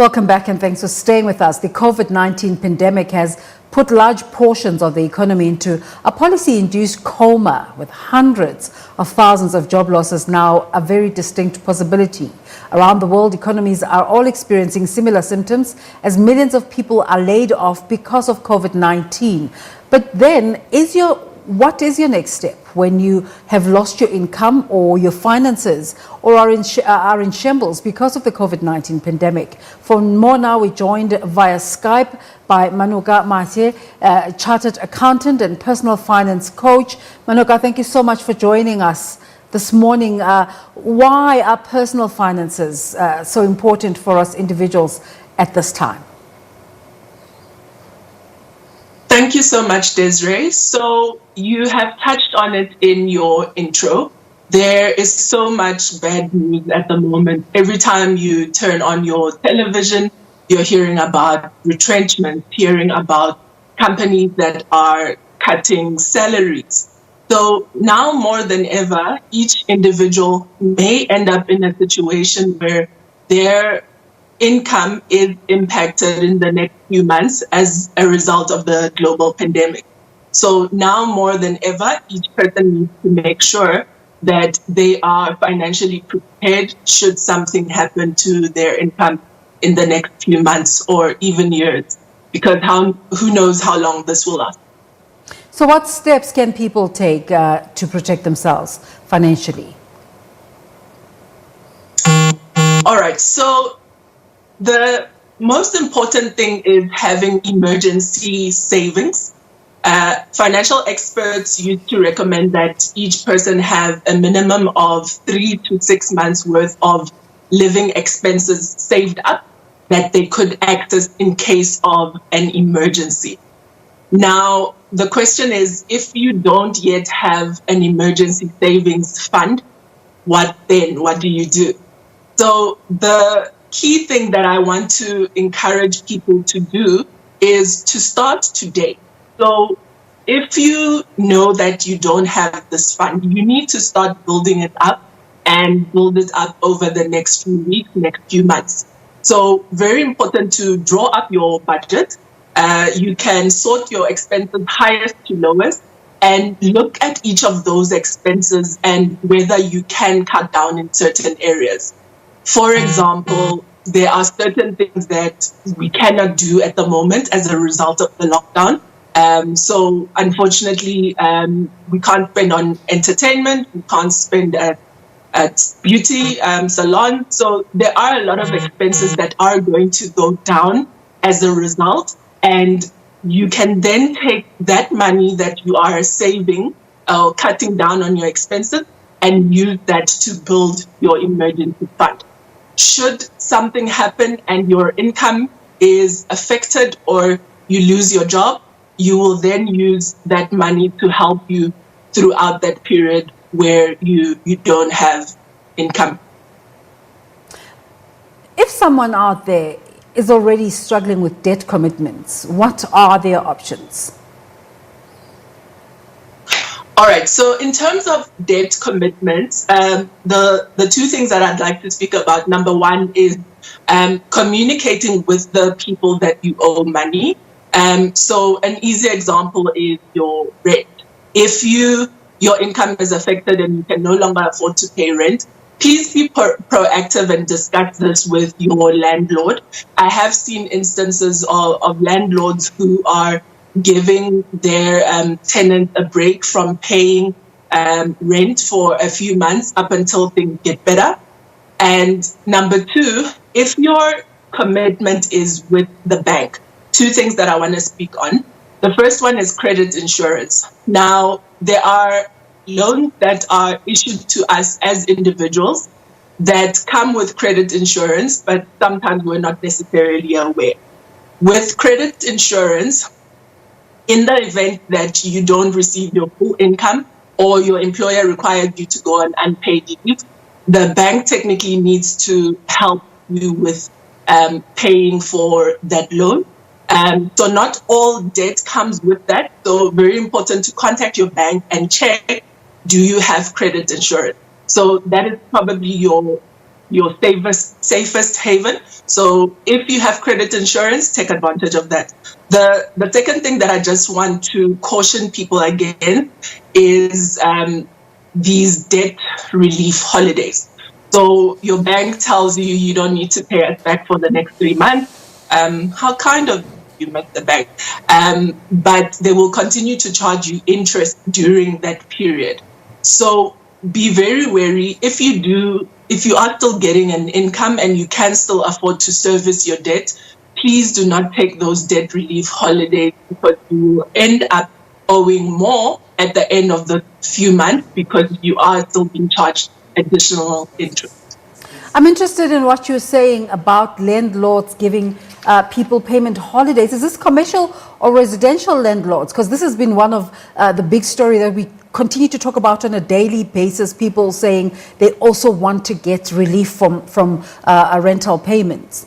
Welcome back and thanks for staying with us. The COVID-19 pandemic has put large portions of the economy into a policy-induced coma, with hundreds of thousands of job losses now a very distinct possibility. Around the world, economies are all experiencing similar symptoms as millions of people are laid off because of COVID-19. But then, what is your next step when you have lost your income or your finances or are in shambles because of the COVID-19 pandemic? For more now, we're joined via Skype by Manuka Mathe, chartered accountant and personal finance coach. Manuka, thank you so much for joining us this morning. Why are personal finances so important for us individuals at this time? Thank you so much, Desiree. So you have touched on it in your intro. There is so much bad news at the moment. Every time you turn on your television, you're hearing about retrenchment, hearing about companies that are cutting salaries. So now more than ever, each individual may end up in a situation where their income is impacted in the next few months as a result of the global pandemic. So now more than ever, each person needs to make sure that they are financially prepared should something happen to their income in the next few months or even years, because who knows how long this will last. So what steps can people take to protect themselves financially? All right, so the most important thing is having emergency savings. Financial experts used to recommend that each person have a minimum of 3 to 6 months worth of living expenses saved up that they could access in case of an emergency. Now, the question is, if you don't yet have an emergency savings fund, what then? What do you do? So the key thing that I want to encourage people to do is to start today. So if you know that you don't have this fund, you need to start building it up and build it up over the next few weeks, next few months. So very important to draw up your budget. You can sort your expenses highest to lowest and look at each of those expenses and whether you can cut down in certain areas. For example, there are certain things that we cannot do at the moment as a result of the lockdown. So unfortunately, we can't spend on entertainment, we can't spend at beauty salon. So there are a lot of expenses that are going to go down as a result. And you can then take that money that you are saving or cutting down on your expenses and use that to build your emergency fund. Should something happen and your income is affected or you lose your job, you will then use that money to help you throughout that period where you don't have income. If someone out there is already struggling with debt commitments, what are their options? All right, so in terms of debt commitments, the two things that I'd like to speak about, number one is communicating with the people that you owe money. So an easy example is your rent. If your income is affected and you can no longer afford to pay rent, please be proactive and discuss this with your landlord. I have seen instances of landlords who are giving their tenants a break from paying rent for a few months up until things get better. And number two, if your commitment is with the bank, two things that I want to speak on. The first one is credit insurance. Now, there are loans that are issued to us as individuals that come with credit insurance, but sometimes we're not necessarily aware. With credit insurance, in the event that you don't receive your full income or your employer requires you to go on unpaid leave, the bank technically needs to help you with paying for that loan. So not all debt comes with that. So very important to contact your bank and check, do you have credit insurance? So that is probably your your safest haven. So if you have credit insurance, take advantage of that. The second thing that I just want to caution people again is these debt relief holidays. So your bank tells you you don't need to pay us back for the next 3 months. How kind of you met the bank? But they will continue to charge you interest during that period. So be very wary. If you are still getting an income and you can still afford to service your debt, please do not take those debt relief holidays, because you will end up owing more at the end of the few months because you are still being charged additional interest. I'm interested in what you're saying about landlords giving people payment holidays. Is this commercial or residential landlords? Because this has been one of the big story that we continue to talk about on a daily basis. People saying they also want to get relief from rental payments.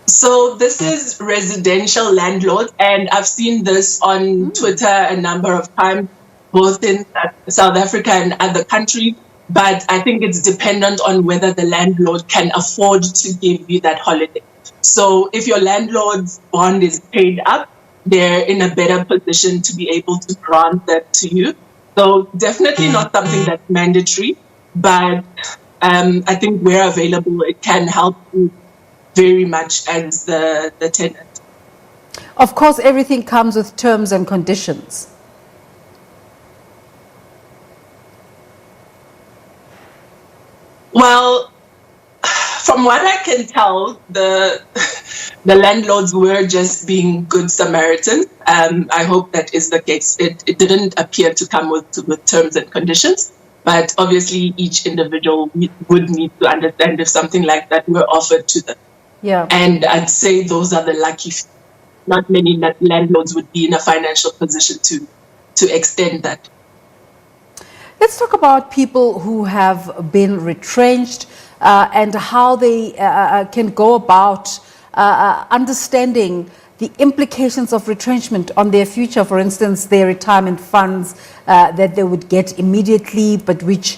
So this is residential landlords, and I've seen this on Twitter a number of times, both in South Africa and other countries. But I think it's dependent on whether the landlord can afford to give you that holiday. So if your landlord's bond is paid up, they're in a better position to be able to grant that to you. So definitely not something that's mandatory, but I think where available, it can help you very much as the tenant. Of course, everything comes with terms and conditions. Well, from what I can tell, the landlords were just being good Samaritans. I hope that is the case. It didn't appear to come with terms and conditions, but obviously each individual would need to understand if something like that were offered to them. Yeah. And I'd say those are the lucky few. Not many landlords would be in a financial position to extend that. Let's talk about people who have been retrenched and how they can go about understanding the implications of retrenchment on their future. For instance, their retirement funds that they would get immediately, but which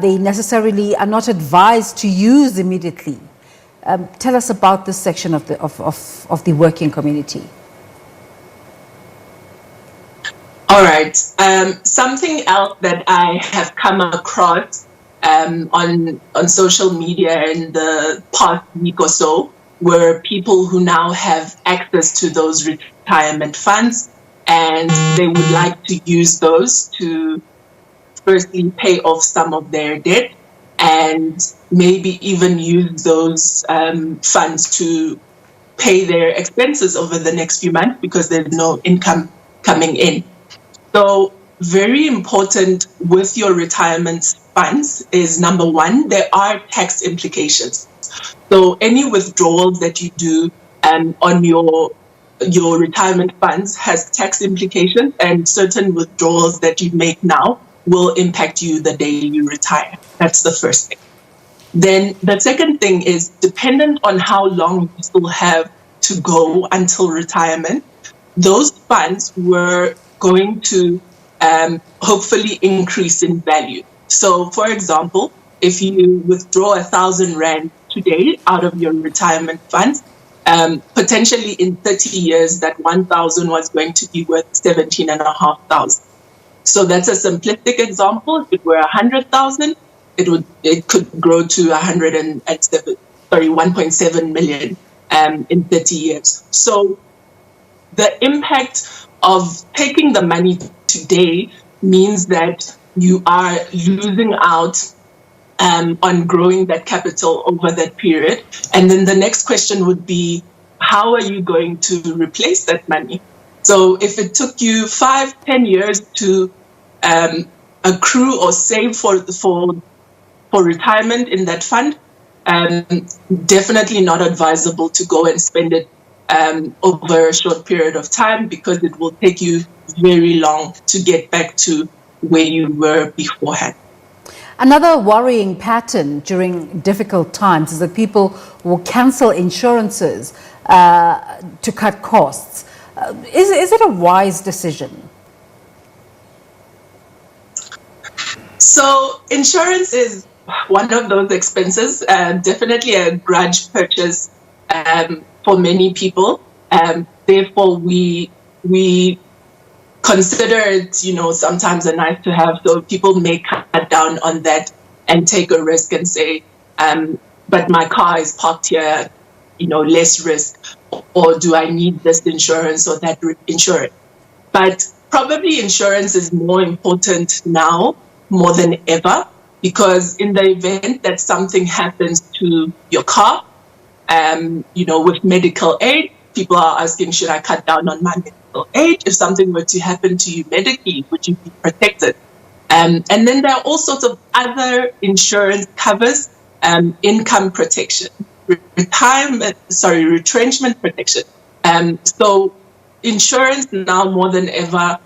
they necessarily are not advised to use immediately. Tell us about this section of the working community. All right. Something else that I have come across on social media in the past week or so were people who now have access to those retirement funds, and they would like to use those to firstly pay off some of their debt, and maybe even use those funds to pay their expenses over the next few months because there's no income coming in. So very important with your retirement funds is, number one, there are tax implications. So any withdrawals that you do on your retirement funds has tax implications, and certain withdrawals that you make now will impact you the day you retire. That's the first thing. Then the second thing is, dependent on how long you still have to go until retirement, those funds were going to hopefully increase in value. So, for example, if you withdraw 1,000 Rand today out of your retirement funds, potentially in 30 years, that 1,000 was going to be worth 17,500. So that's a simplistic example. If it were 100,000, it could grow to 1.7 million in 30 years. So the impact of taking the money today means that you are losing out on growing that capital over that period. And then the next question would be, how are you going to replace that money? So if it took you 5-10 years to accrue or save for retirement in that fund, definitely not advisable to go and spend it over a short period of time, because it will take you very long to get back to where you were beforehand. Another worrying pattern during difficult times is that people will cancel insurances to cut costs. Is it a wise decision? So insurance is one of those expenses, definitely a grudge purchase for many people. Therefore, we consider it, sometimes a nice to have. So people may cut down on that and take a risk and say, but my car is parked here, less risk, or do I need this insurance or that insurance? But probably insurance is more important now more than ever, because in the event that something happens to your car, with medical aid, people are asking, should I cut down on my medical aid? If something were to happen to you medically, would you be protected? And then there are all sorts of other insurance covers, income protection, retrenchment protection. So insurance now more than ever,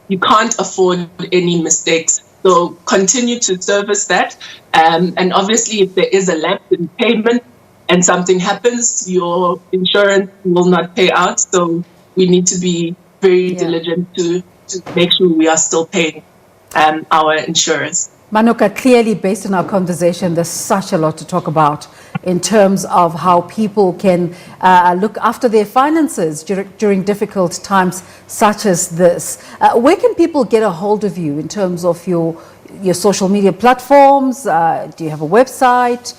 you can't afford any mistakes. So continue to service that. And obviously, if there is a lapse in payment and something happens, your insurance will not pay out. So we need to be very diligent to make sure we are still paying our insurance. Manuka, clearly based on our conversation, there's such a lot to talk about in terms of how people can look after their finances during difficult times such as this. Where can people get a hold of you in terms of your social media platforms? Do you have a website?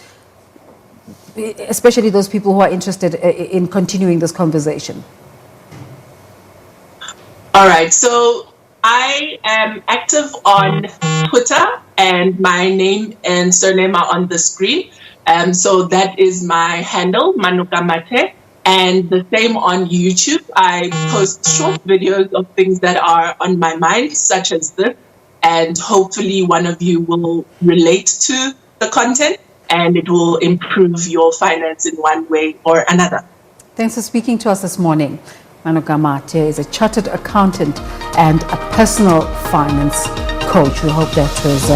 Especially those people who are interested in continuing this conversation. All right, so I am active on Twitter, and my name and surname are on the screen. So that is my handle, Manuka Mate, and the same on YouTube. I post short videos of things that are on my mind, such as this, and hopefully one of you will relate to the content and it will improve your finance in one way or another. Thanks for speaking to us this morning. Manuka Mate is a chartered accountant and a personal finance coach. We hope that was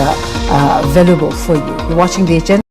valuable for you. You're watching The Agenda.